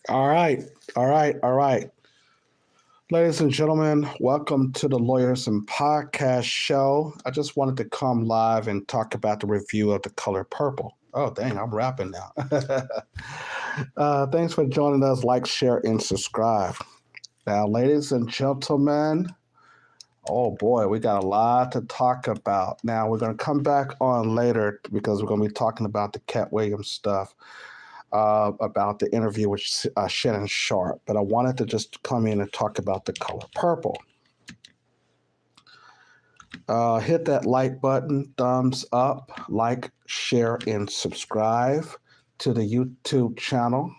All right, all right. Ladies and gentlemen, welcome to the Lawyers and Podcast Show. I just wanted to come live and talk about the review of The Color Purple. Oh, dang, I'm rapping now. Thanks for joining us. Like, share, and subscribe. Now, ladies and gentlemen, oh boy, we got a lot to talk about. Now, we're going to come back on later because we're going to be talking about the Cat Williams stuff. About the interview with Shannon Sharp, but I wanted to just come in and talk about The Color Purple. Hit that like button, thumbs up, like, share, and subscribe to the YouTube channel.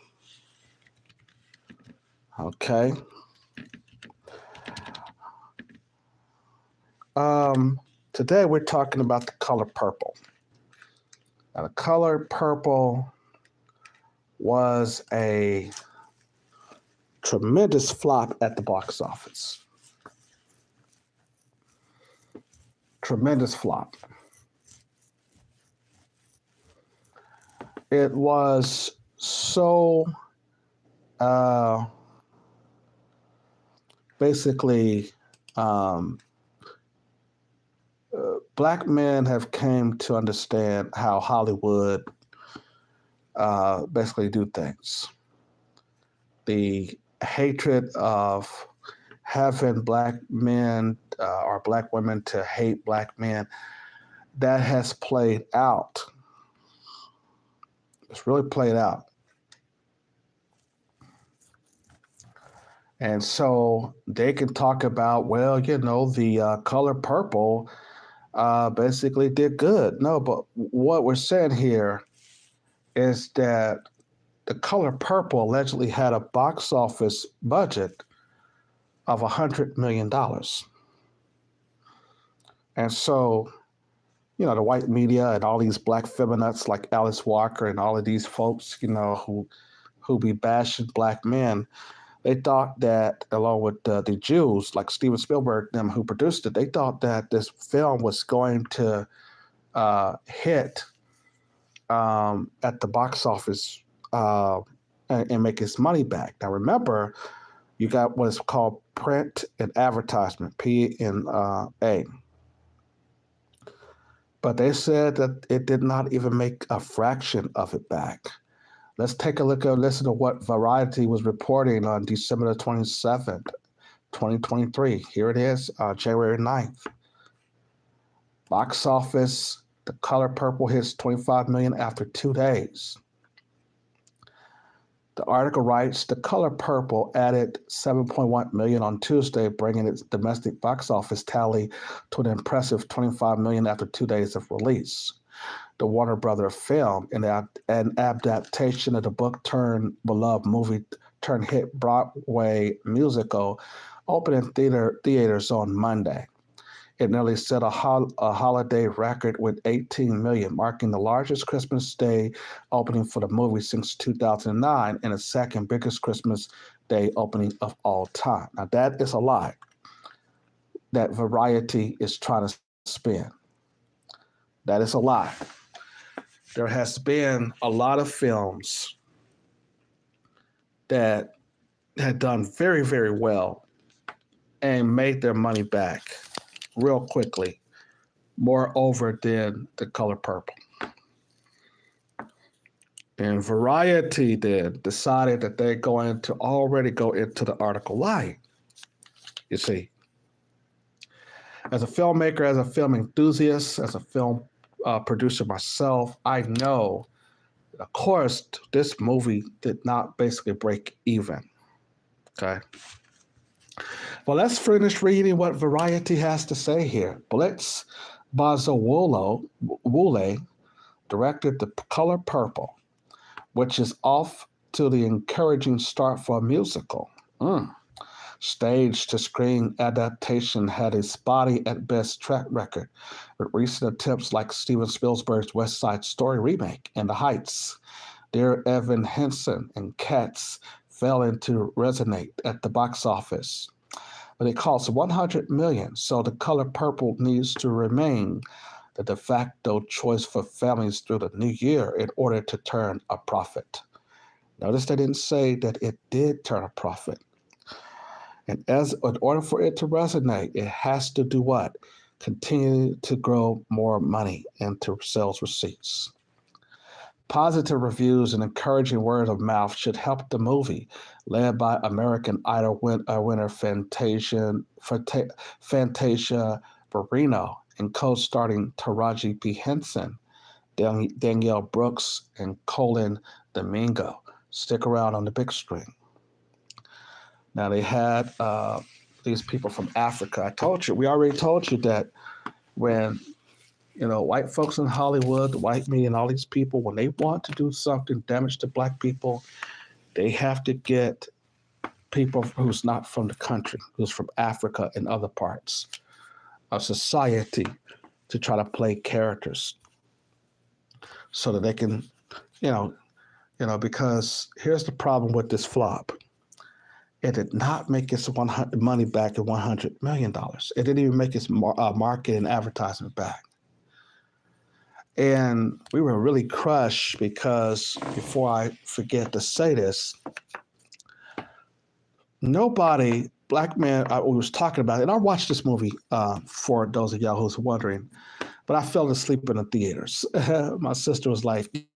Okay. Today we're talking about The Color Purple. Now, The Color Purple was a tremendous flop at the box office. Tremendous flop. It was so basically black men have came to understand how Hollywood basically do things. The hatred of having black men or black women to hate black men, that has played out. It's really played out. And so they can talk about, well, the Color Purple basically did good. No, but what we're saying here is that The Color Purple allegedly had a box office budget of $100 million. And so, the white media and all these black feminists like Alice Walker and all of these folks, who be bashing black men, they thought that, along with the Jews like Steven Spielberg, them who produced it, they thought that this film was going to hit at the box office and make its money back. Now, remember, you got what is called print and advertisement, P&A. But they said that it did not even make a fraction of it back. Let's take a listen to what Variety was reporting on December the 27th, 2023. Here it is, January 9th. Box office, The Color Purple hits $25 million after 2 days. The article writes, The Color Purple added $7.1 million on Tuesday, bringing its domestic box office tally to an impressive $25 million after 2 days of release. The Warner Brothers film, an adaptation of the book turned beloved movie turned hit Broadway musical, opened in theaters on Monday. It nearly set a holiday record with $18 million, marking the largest Christmas Day opening for the movie since 2009 and the second biggest Christmas Day opening of all time. Now, that is a lie that Variety is trying to spin. That is a lie. There has been a lot of films that had done very, very well and made their money back real quickly, moreover than The Color Purple. And Variety then decided that they're going to already go into the article lying. You see, as a filmmaker, as a film enthusiast, as a film producer myself, I know, of course, this movie did not basically break even. Okay. Well, let's finish reading what Variety has to say here. Blitz Bazawule directed The Color Purple, which is off to the encouraging start for a musical. Stage to screen adaptation had a spotty at best track record, with recent attempts like Steven Spielberg's West Side Story remake and The Heights. Dear Evan Hansen and Cats failing to resonate at the box office. But it costs $100 million, so The Color Purple needs to remain the de facto choice for families through the new year in order to turn a profit. Notice they didn't say that it did turn a profit. And in order for it to resonate, it has to do what? Continue to grow more money into sales receipts. Positive reviews and encouraging word of mouth should help the movie, led by American Idol winner Fantasia Barrino and co-starring Taraji P. Henson, Danielle Brooks, and Colin Domingo. Stick around on the big screen. Now they had these people from Africa. We already told you that when white folks in Hollywood, the white media, and all these people, when they want to do something damage to black people, they have to get people who's not from the country, who's from Africa and other parts of society to try to play characters so that they can, because here's the problem with this flop. It did not make its money back at $100 million. It didn't even make its marketing and advertisement back. And we were really crushed because, before I forget to say this, black man, we was talking about it, and I watched this movie for those of y'all who's wondering, but I fell asleep in the theaters. My sister was like,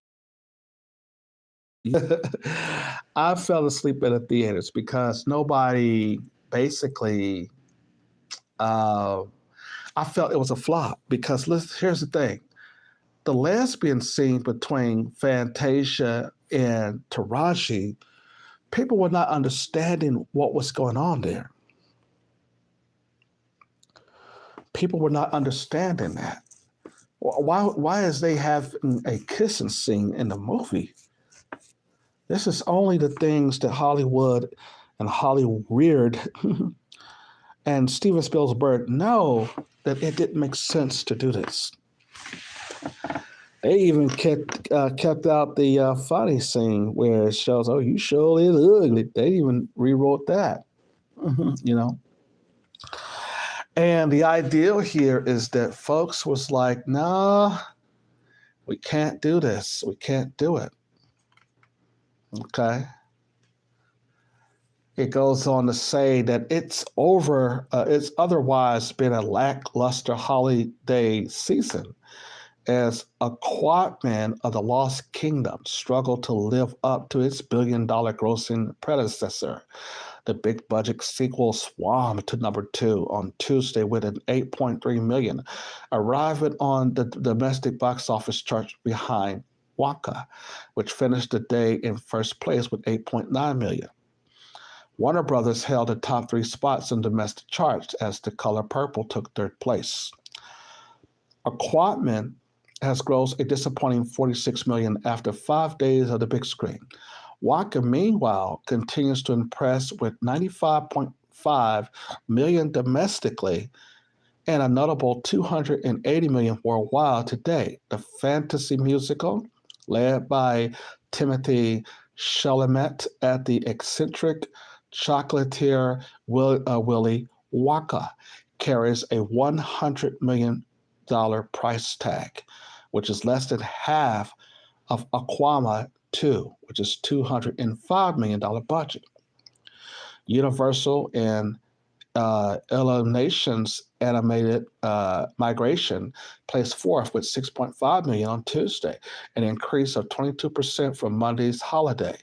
I fell asleep in the theaters because nobody basically, I felt it was a flop because here's the thing. The lesbian scene between Fantasia and Taraji, people were not understanding what was going on there. People were not understanding that. Why is they having a kissing scene in the movie? This is only the things that Hollywood and Hollyweird and Steven Spielberg know that it didn't make sense to do this. They even kept out the funny scene where it shows, oh, you sure is ugly. They even rewrote that, And the ideal here is that folks was like, nah, we can't do this. We can't do it. Okay. It goes on to say that it's otherwise been a lackluster holiday season, as Aquaman of the Lost Kingdom struggled to live up to its billion-dollar grossing predecessor. The big-budget sequel swarmed to number 2 on Tuesday with an $8.3 million, arriving on the domestic box office chart behind Wonka, which finished the day in first place with $8.9 million. Warner Brothers held the top 3 spots in domestic charts as The Color Purple took third place. Aquaman has grossed a disappointing $46 million after 5 days of the big screen. Wonka, meanwhile, continues to impress with $95.5 million domestically and a notable $280 million worldwide today. The fantasy musical, led by Timothée Chalamet at the eccentric chocolatier Willy Wonka, carries a $100 million price tag, which is less than half of Aquaman 2, which is $205 million budget. Universal and Illumination's animated Migration placed fourth with $6.5 million on Tuesday, an increase of 22% from Monday's holiday.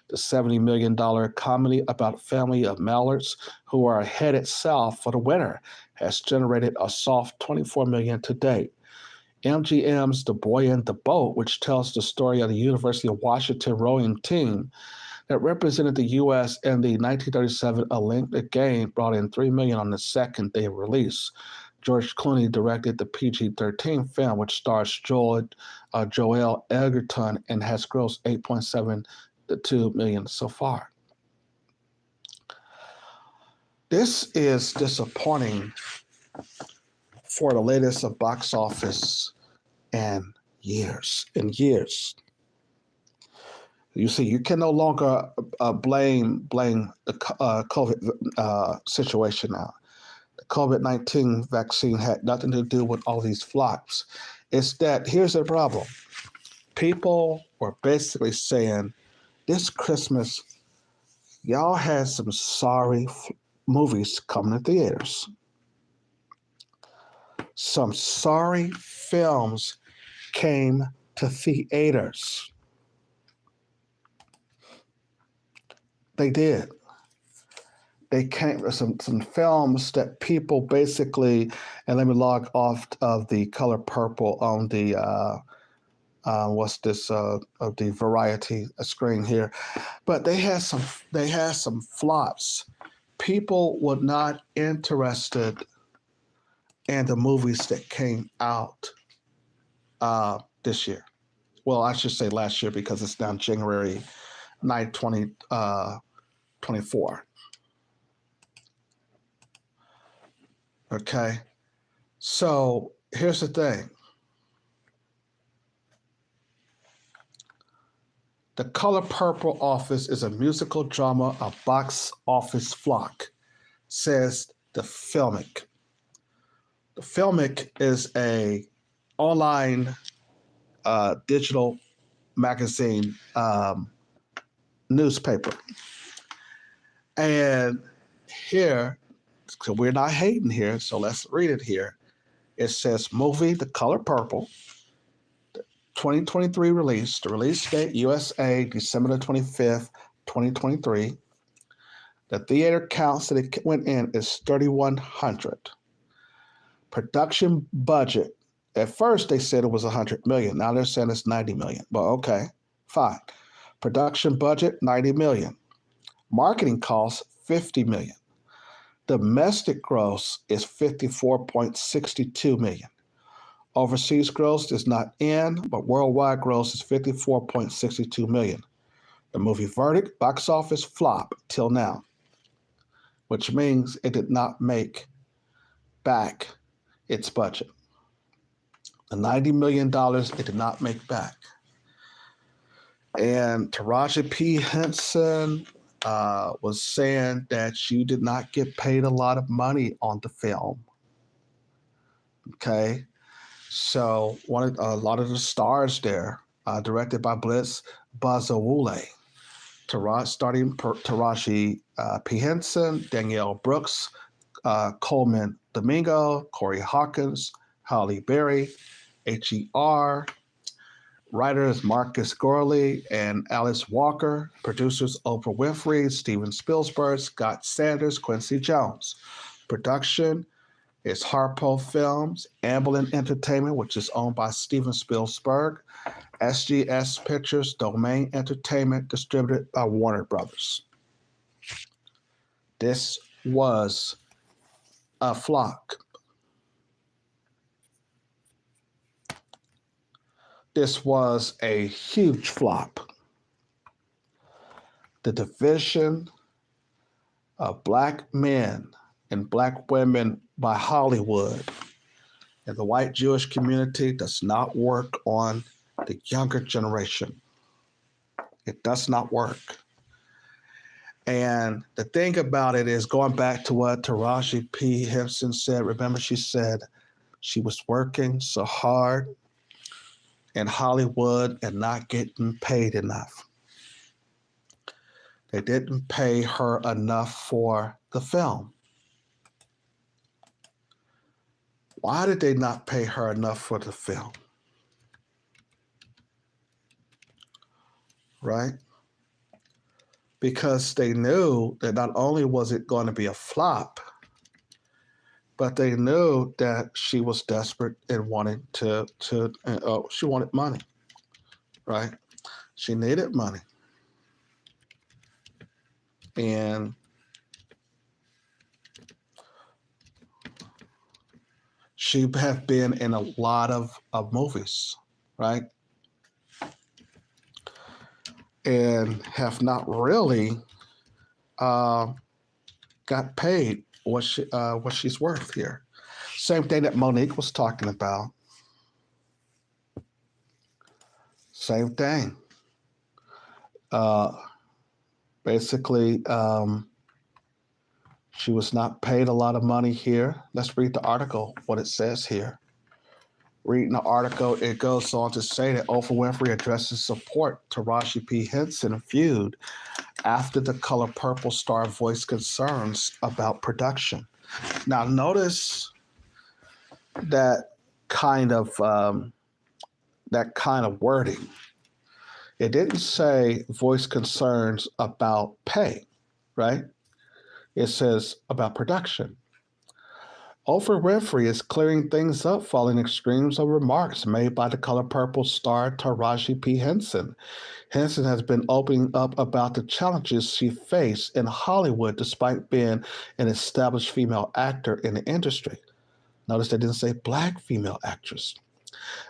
The $70 million comedy about a family of mallards who are headed south for the winter has generated a soft $24 million to date. MGM's The Boy in the Boat, which tells the story of the University of Washington rowing team that represented the U.S. in the 1937 Olympic Games, brought in $3 million on the second day of release. George Clooney directed the PG-13 film, which stars Joel Edgerton and has grossed $8.72 million so far. This is disappointing for the latest of box office in years. You see, you can no longer blame the COVID situation now. The COVID-19 vaccine had nothing to do with all these flops. It's that, here's the problem. People were basically saying, this Christmas, y'all had some sorry movies coming to theaters. Some sorry films came to theaters. They did. They came some films that people basically, and let me log off of the color purple on the what's this of the variety screen here, but they had some flops. People were not interested in the movies that came out this year. Well, I should say last year because it's now January 9th, 2024. Okay, so here's the thing. The Color Purple Office is a musical drama, a box office flock, says the Filmic. The Filmic is a online digital magazine newspaper. And here, so we're not hating here, so let's read it here. It says movie The Color Purple, 2023 release. The release date USA, December the 25th, 2023. The theater counts that it went in is 3,100. Production budget. At first they said it was 100 million. Now they're saying it's 90 million. But okay, fine. Production budget, 90 million. Marketing costs, 50 million. Domestic gross is 54.62 million. Overseas gross is not in, but worldwide gross is 54.62 million. The movie verdict, box office flop till now, which means it did not make back its budget. The $90 million it did not make back. And Taraji P. Henson was saying that she did not get paid a lot of money on the film. Okay, so a lot of the stars there, directed by Bliss Bazawule, Taraji P. Henson, Danielle Brooks, Coleman Domingo, Corey Hawkins, Halle Berry, H.E.R., writers Marcus Gorley and Alice Walker, producers Oprah Winfrey, Steven Spielberg, Scott Sanders, Quincy Jones. Production is Harpo Films, Amblin Entertainment, which is owned by Steven Spielberg, SGS Pictures, Domain Entertainment, distributed by Warner Brothers. This was a flock. This was a huge flop. The division of Black men and Black women by Hollywood and the white Jewish community does not work on the younger generation. It does not work. And the thing about it is, going back to what Taraji P. Henson said, remember she said she was working so hard in Hollywood and not getting paid enough. They didn't pay her enough for the film. Why did they not pay her enough for the film? Right? Because they knew that not only was it going to be a flop, but they knew that she was desperate and wanted she wanted money, right? She needed money. And she have been in a lot of movies, right? And have not really got paid what she's worth here. Same thing that Monique was talking about. Same thing. Basically, she was not paid a lot of money here. Let's read the article, what it says here. Reading the article, it goes on to say that Oprah Winfrey addresses support Taraji P. Henson feud after the Color Purple star voiced concerns about production. Now, notice that kind of wording. It didn't say voice concerns about pay, right? It says about production. Oprah Winfrey is clearing things up following extremes of remarks made by the Color Purple star Taraji P. Henson. Henson has been opening up about the challenges she faced in Hollywood despite being an established female actor in the industry. Notice they didn't say black female actress.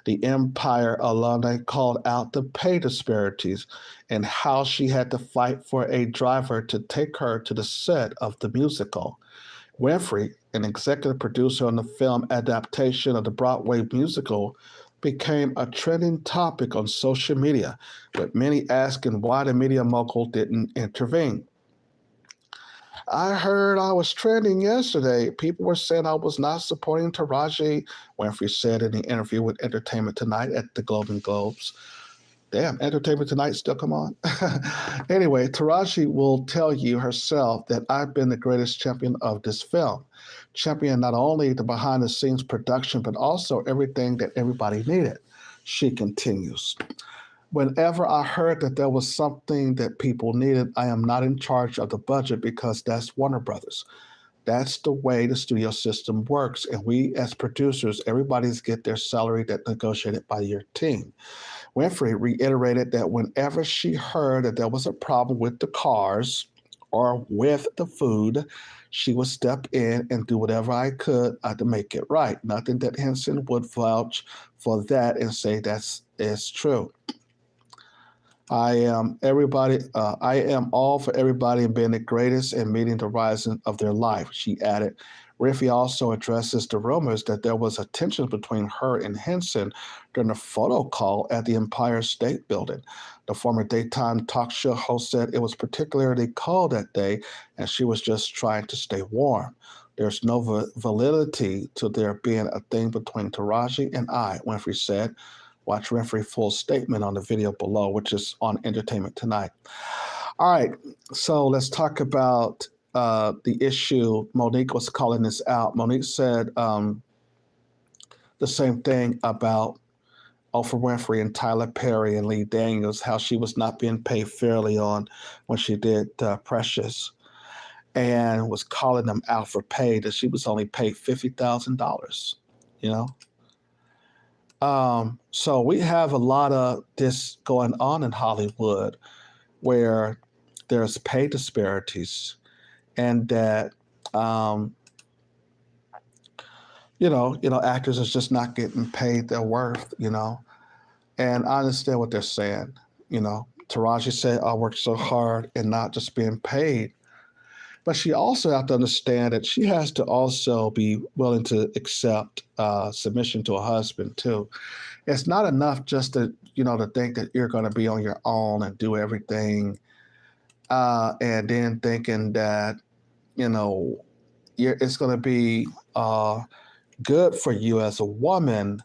The Empire alumni called out the pay disparities and how she had to fight for a driver to take her to the set of the musical. Winfrey, an executive producer on the film adaptation of the Broadway musical, became a trending topic on social media, with many asking why the media mogul didn't intervene. I heard I was trending yesterday. People were saying I was not supporting Taraji, Winfrey said in the interview with Entertainment Tonight at the Golden Globes. Damn, Entertainment Tonight still come on. Anyway, Taraji will tell you herself that I've been the greatest champion of this film. Champion not only the behind the scenes production, but also everything that everybody needed. She continues. Whenever I heard that there was something that people needed, I am not in charge of the budget because that's Warner Brothers. That's the way the studio system works. And we as producers, everybody's get their salary that negotiated by your team. Winfrey reiterated that whenever she heard that there was a problem with the cars or with the food, she would step in and do whatever I could to make it right. Nothing that Henson would vouch for that and say that's is true. I am everybody. I am all for everybody being the greatest and meeting the horizon of their life, she added. Winfrey also addresses the rumors that there was a tension between her and Henson during a photo call at the Empire State Building. The former daytime talk show host said it was particularly cold that day and she was just trying to stay warm. There's no validity to there being a thing between Taraji and I, Winfrey said. Watch Winfrey's full statement on the video below, which is on Entertainment Tonight. All right, so let's talk about the issue. Monique was calling this out. Monique said the same thing about Oprah Winfrey and Tyler Perry and Lee Daniels, how she was not being paid fairly on when she did Precious, and was calling them out for pay, that she was only paid $50,000, you know? So we have a lot of this going on in Hollywood where there's pay disparities and that, actors is just not getting paid their worth, and I understand what they're saying. Taraji said, I worked so hard and not just being paid. But she also has to understand that she has to also be willing to accept submission to a husband too. It's not enough just to think that you're going to be on your own and do everything, and then thinking that it's going to be good for you as a woman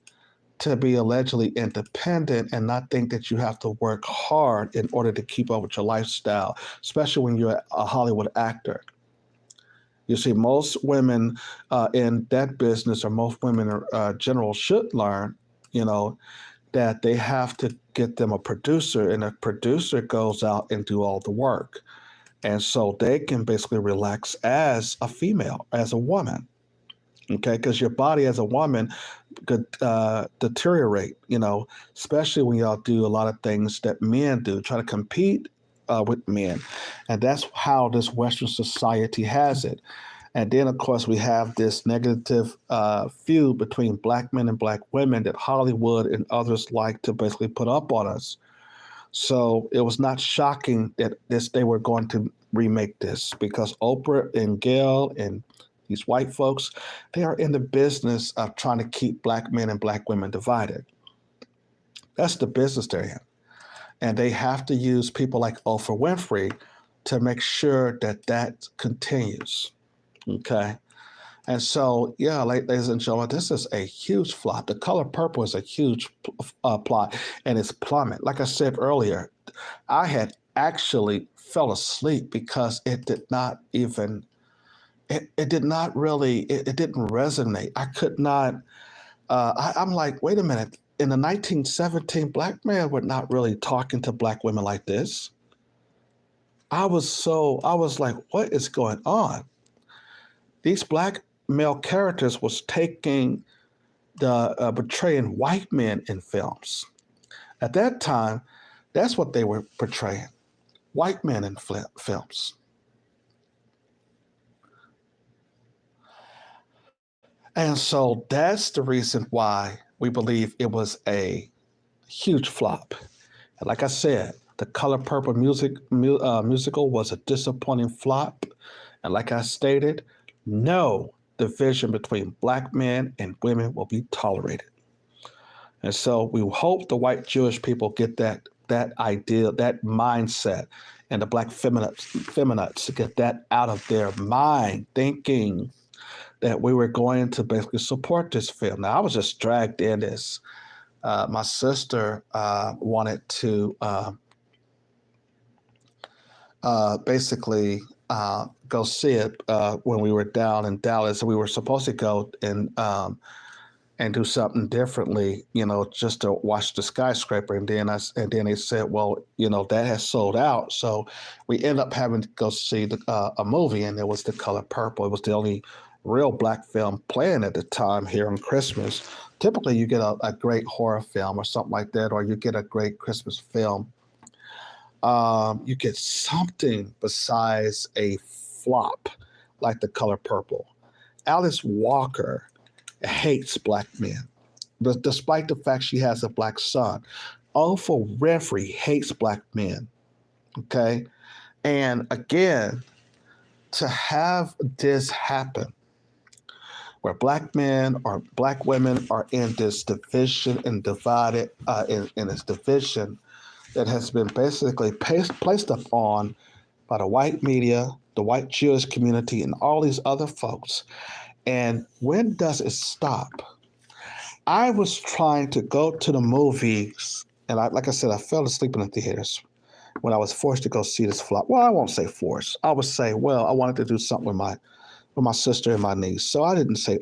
to be allegedly independent and not think that you have to work hard in order to keep up with your lifestyle, especially when you're a Hollywood actor. You see, most women in that business, or most women in general, should learn, that they have to get them a producer, and a producer goes out and do all the work. And so they can basically relax as a female, as a woman. Okay, because your body as a woman could deteriorate, especially when y'all do a lot of things that men do, try to compete with men. And that's how this Western society has it. And then, of course, we have this negative feud between black men and black women that Hollywood and others like to basically put up on us. So it was not shocking that they were going to remake this, because Oprah and Gail and these white folks, they are in the business of trying to keep black men and black women divided. That's the business they're in. And they have to use people like Oprah Winfrey to make sure that continues. Okay. And so, yeah, ladies and gentlemen, this is a huge flop. The Color Purple is a huge plot, and it's plummet. Like I said earlier, I had actually fell asleep because it did not really, it didn't resonate. I could not, I'm like, wait a minute. In the 1917, black men were not really talking to black women like this. I was like, what is going on? These black male characters was taking the portraying white men in films. At that time, that's what they were portraying, white men in films. And so that's the reason why we believe it was a huge flop. And like I said, the Color Purple musical was a disappointing flop. And like I stated, no division between black men and women will be tolerated. And so we hope the white Jewish people get that idea, that mindset, and the black feminists get that out of their mind, thinking that we were going to basically support this film. Now, I was just dragged in this. My sister wanted to basically go see it when we were down in Dallas. We were supposed to go and do something differently, just to watch the skyscraper. And then they said, well, that has sold out. So we ended up having to go see a movie, and it was The Color Purple. It was the only real black film playing at the time here on Christmas. Typically, you get a great horror film or something like that, or you get a great Christmas film. You get something besides a flop like The Color Purple. Alice Walker hates black men, but despite the fact she has a black son. Oprah Winfrey hates black men. Okay, and again, to have this happen, where black men or black women are in this division and divided in this division that has been basically placed upon by the white media, the white Jewish community, and all these other folks. And when does it stop? I was trying to go to the movies, and like I said, I fell asleep in the theaters when I was forced to go see this flop. Well, I won't say forced. I would say, well, I wanted to do something with my sister and my niece. So I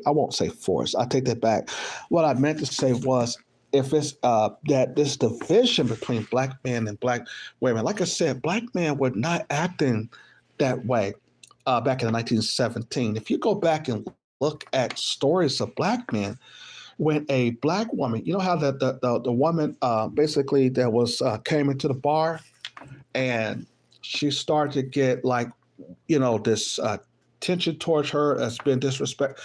won't say forced. I take that back. What I meant to say was, if it's that this division between black men and black women, like I said, black men were not acting that way back in 1917. If you go back and look at stories of black men, when a black woman, you know how the woman basically that was came into the bar, and she started to get this tension towards her as being disrespect.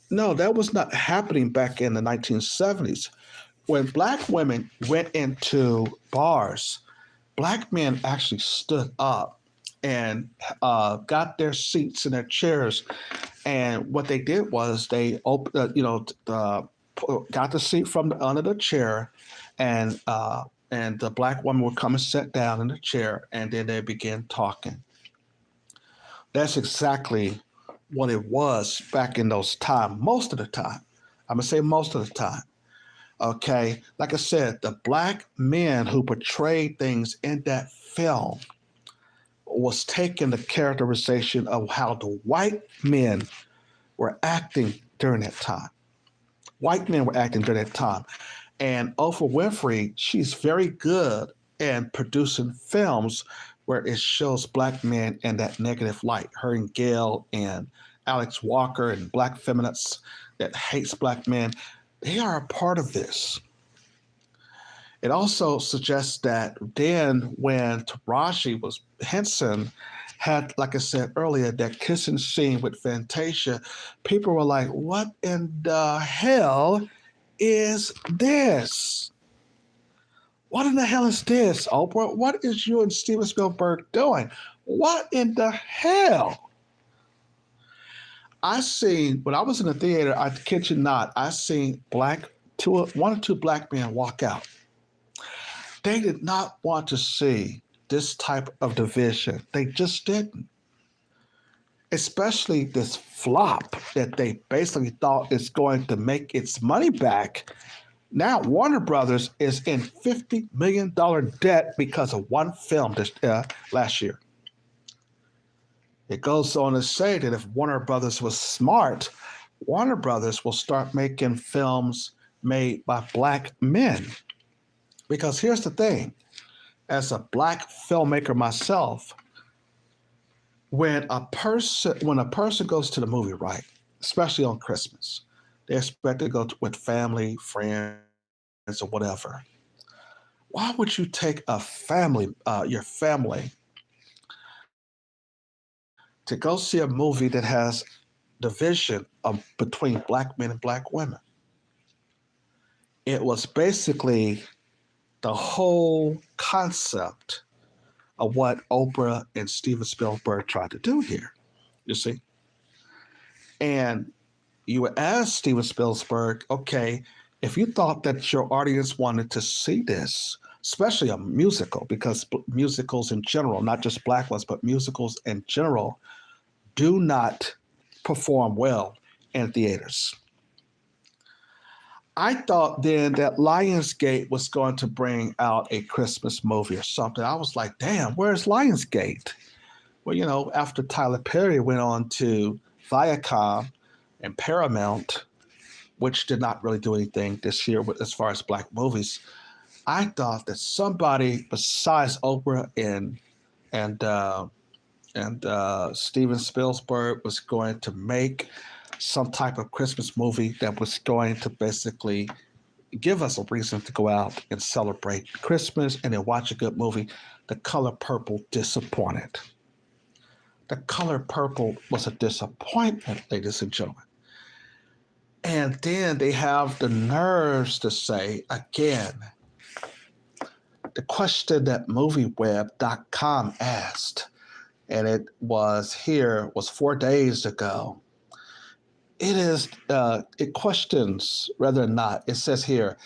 No, that was not happening back in the 1970s. When black women went into bars, black men actually stood up and got their seats and their chairs. And what they did was they got the seat from under the chair, and the black woman would come and sit down in the chair, and then they began talking. That's exactly what it was back in those times. Most of the time, I'm gonna say most of the time. Okay, like I said, the black men who portrayed things in that film was taking the characterization of how the white men were acting during that time. White men were acting during that time. And Oprah Winfrey, she's very good at producing films where it shows black men in that negative light. Her and Gail and Alex Walker and black feminists that hates black men, they are a part of this. It also suggests that then when Henson had, like I said earlier, that kissing scene with Fantasia, people were like, what in the hell is this? What in the hell is this, Oprah? What is you and Steven Spielberg doing? What in the hell? When I was in the theater, I kid you not, I seen one or two black men walk out. They did not want to see this type of division. They just didn't. especially this flop that they basically thought is going to make its money back. Now Warner Brothers is in $50 million debt because of one film last year. It goes on to say that if Warner Brothers was smart, Warner Brothers will start making films made by black men. Because here's the thing, as a black filmmaker myself, when a person goes to the movie, right, especially on Christmas, they expect to go with family, friends, or whatever. Why would you take your family, to go see a movie that has division between black men and black women? It was basically the whole concept of what Oprah and Steven Spielberg tried to do here, you see? And you would ask Steven Spielberg, okay, if you thought that your audience wanted to see this, especially a musical, because musicals in general, not just black ones, but musicals in general, do not perform well in theaters. I thought then that Lionsgate was going to bring out a Christmas movie or something. I was like, damn, where's Lionsgate? Well, after Tyler Perry went on to Viacom and Paramount, which did not really do anything this year as far as black movies, I thought that somebody besides Oprah and Steven Spielberg was going to make some type of Christmas movie that was going to basically give us a reason to go out and celebrate Christmas and then watch a good movie. The Color Purple disappointed. The Color Purple was a disappointment, ladies and gentlemen. And then they have the nerves to say, again, the question that MovieWeb.com asked, and it was 4 days ago. It questions whether or not, it says here,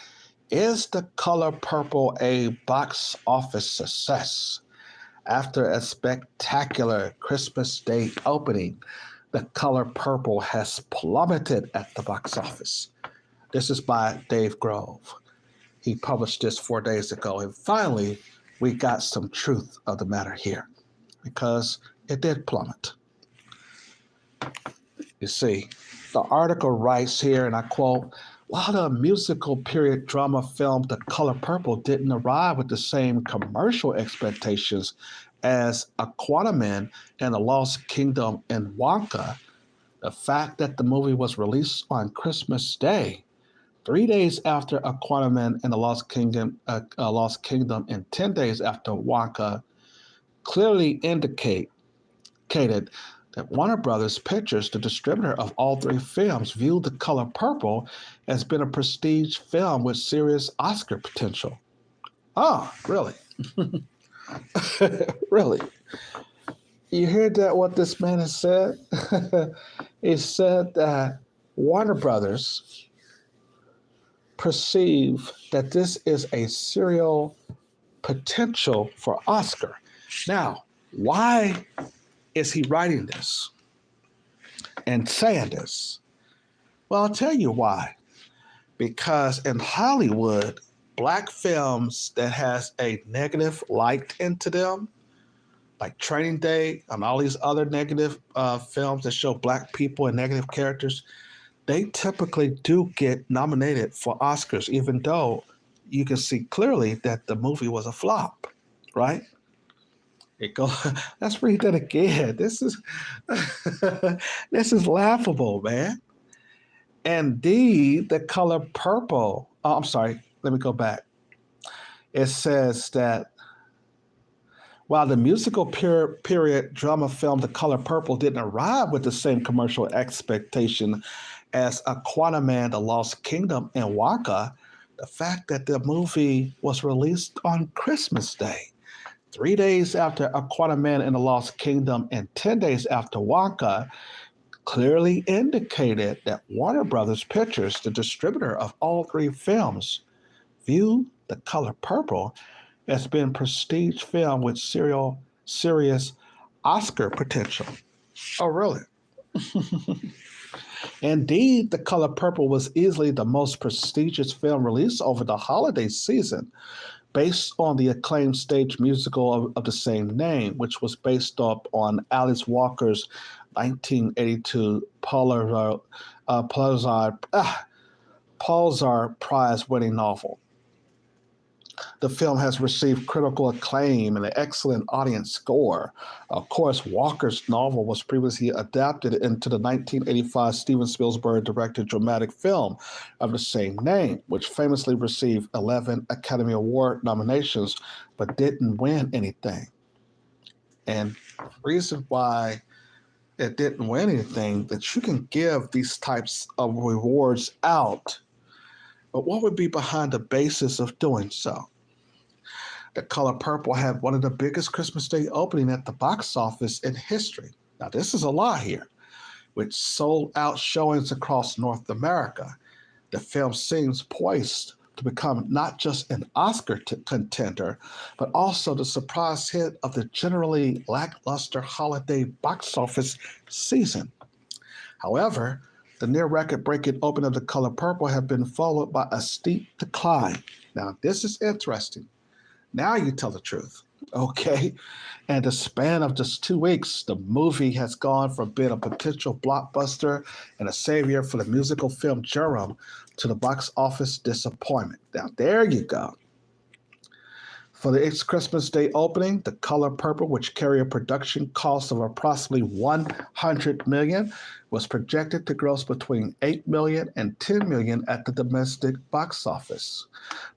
is The Color Purple a box office success? After a spectacular Christmas Day opening, The Color Purple has plummeted at the box office. This is by Dave Grove. He published this 4 days ago, and finally, we got some truth of the matter here, because it did plummet. You see, the article writes here, and I quote, while the musical period drama film The Color Purple didn't arrive with the same commercial expectations as Aquaman and the Lost Kingdom and Wonka, the fact that the movie was released on Christmas Day, 3 days after Aquaman and the Lost Kingdom and 10 days after Wonka, clearly indicated that Warner Brothers Pictures, the distributor of all three films, viewed The Color Purple as being a prestige film with serious Oscar potential. Oh, really? Really? You hear that, what this man has said? He said that Warner Brothers perceive that this is a serial potential for Oscar. Now, why is he writing this and saying this? Well, I'll tell you why. Because in Hollywood, black films that has a negative light into them, like Training Day and all these other negative films that show black people and negative characters, they typically do get nominated for Oscars, even though you can see clearly that the movie was a flop, right? Let's read that again. This is this is laughable, man. Indeed, The Color Purple. Oh, I'm sorry. Let me go back. It says that while the musical period drama film The Color Purple didn't arrive with the same commercial expectation as Aquaman, The Lost Kingdom, and Wonka, the fact that the movie was released on Christmas Day, 3 days after Aquaman and the Lost Kingdom and 10 days after Wonka, clearly indicated that Warner Brothers Pictures, the distributor of all three films, viewed The Color Purple as being prestige film with serious Oscar potential. Oh, really? Indeed, The Color Purple was easily the most prestigious film released over the holiday season, based on the acclaimed stage musical of the same name, which was based on Alice Walker's 1982 Pulitzer Prize-winning novel. The film has received critical acclaim and an excellent audience score. Of course, Walker's novel was previously adapted into the 1985 Steven Spielberg directed dramatic film of the same name, which famously received 11 Academy Award nominations but didn't win anything. And the reason why it didn't win anything, that you can give these types of rewards out, but what would be behind the basis of doing so? The Color Purple had one of the biggest Christmas Day opening at the box office in history. Now, this is a lie here, with sold out showings across North America. The film seems poised to become not just an Oscar contender, but also the surprise hit of the generally lackluster holiday box office season. However, the near record-breaking opening of The Color Purple have been followed by a steep decline. Now, this is interesting. Now you tell the truth, okay? And the span of just 2 weeks, the movie has gone from being a potential blockbuster and a savior for the musical film genre to the box office disappointment. Now, there you go. For the Christmas Day opening, The Color Purple, which carried a production cost of approximately $100 million, was projected to gross between $8 million and $10 million at the domestic box office.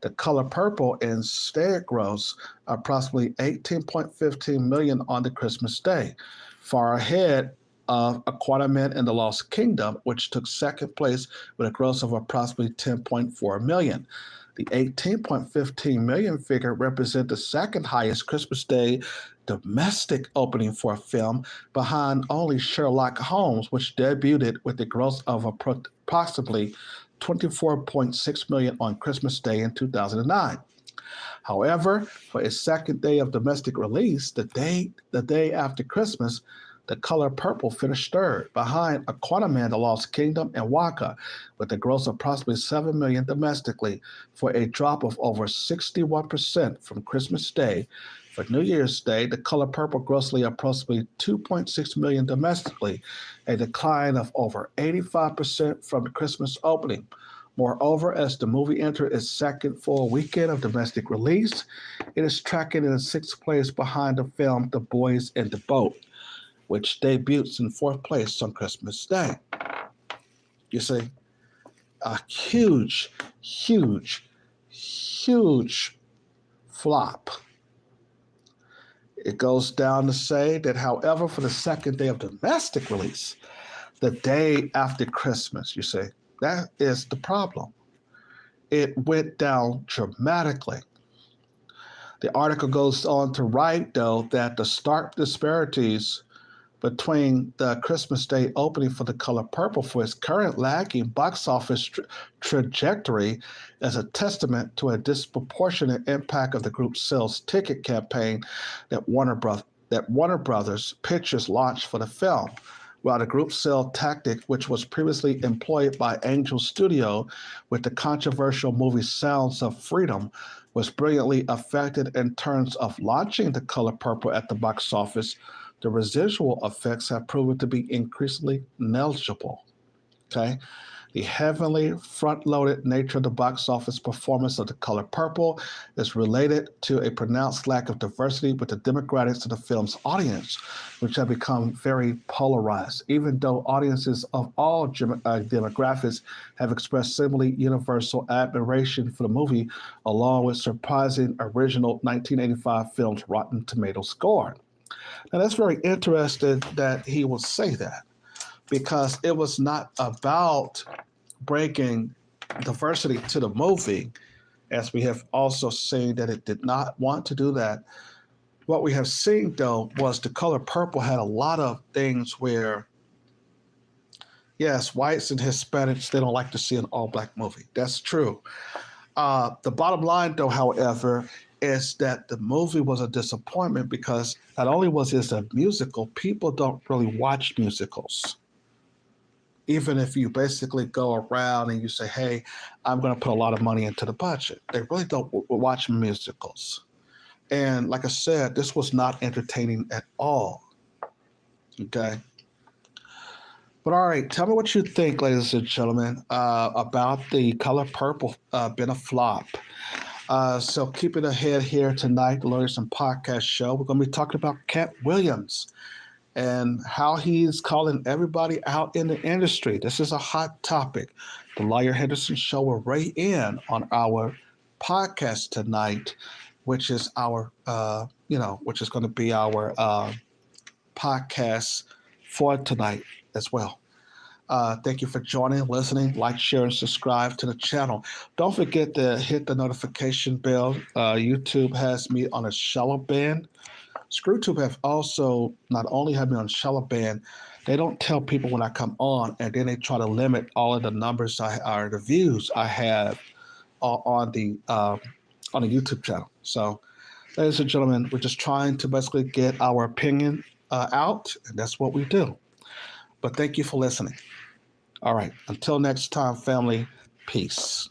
The Color Purple instead grossed approximately $18.15 million on the Christmas Day, far ahead of Aquaman and the Lost Kingdom, which took second place with a gross of approximately $10.4 million. The $18.15 million figure represents the second highest Christmas Day domestic opening for a film, behind only Sherlock Holmes, which debuted with a gross of approximately $24.6 million on Christmas Day in 2009. However, for its second day of domestic release, the day after Christmas, The Color Purple finished third, behind Aquaman, The Lost Kingdom, and Waka, with a gross of approximately $7 million domestically, for a drop of over 61% from Christmas Day. For New Year's Day, The Color Purple grossly approximately $2.6 million domestically, a decline of over 85% from the Christmas opening. Moreover, as the movie entered its second full weekend of domestic release, it is tracking in sixth place behind the film The Boys in the Boat, which debuts in fourth place on Christmas Day. You see, a huge, huge, huge flop. It goes down to say that, however, for the second day of domestic release, the day after Christmas, you see, that is the problem. It went down dramatically. The article goes on to write, though, that the stark disparities between the Christmas Day opening for The Color Purple for its current lagging box office trajectory is a testament to a disproportionate impact of the group's sales ticket campaign that Warner Brothers Pictures launched for the film. While the group's sale tactic, which was previously employed by Angel Studio with the controversial movie Sounds of Freedom, was brilliantly effective in terms of launching The Color Purple at the box office, the residual effects have proven to be increasingly negligible. Okay? The heavily front-loaded nature of the box office performance of The Color Purple is related to a pronounced lack of diversity with the demographics of the film's audience, which have become very polarized, even though audiences of all demographics have expressed similarly universal admiration for the movie, along with surprising original 1985 film's Rotten Tomatoes score. Now, that's very interesting that he will say that, because it was not about bringing diversity to the movie, as we have also seen that it did not want to do that. What we have seen, though, was The Color Purple had a lot of things where, yes, whites and Hispanics, they don't like to see an all-black movie. That's true. The bottom line, though, however, is that the movie was a disappointment because not only was it a musical, people don't really watch musicals. Even if you basically go around and you say, hey, I'm going to put a lot of money into the budget, they really don't watch musicals. And like I said, this was not entertaining at all. Okay. But all right, tell me what you think, ladies and gentlemen, about The Color Purple being a flop. So keeping ahead here tonight, the Lawyers and Podcast Show, we're going to be talking about Cat Williams and how he's calling everybody out in the industry. This is a hot topic. The Lawyer Henderson Show will weigh in on our podcast tonight, which is our, which is going to be our podcast for tonight as well. Thank you for joining, listening, like, share, and subscribe to the channel. Don't forget to hit the notification bell. YouTube has me on a shallow band. ScrewTube have also not only had me on shallow band, they don't tell people when I come on, and then they try to limit all of the numbers or the views I have on the YouTube channel. So, ladies and gentlemen, we're just trying to basically get our opinion out, and that's what we do. But thank you for listening. All right. Until next time, family, peace.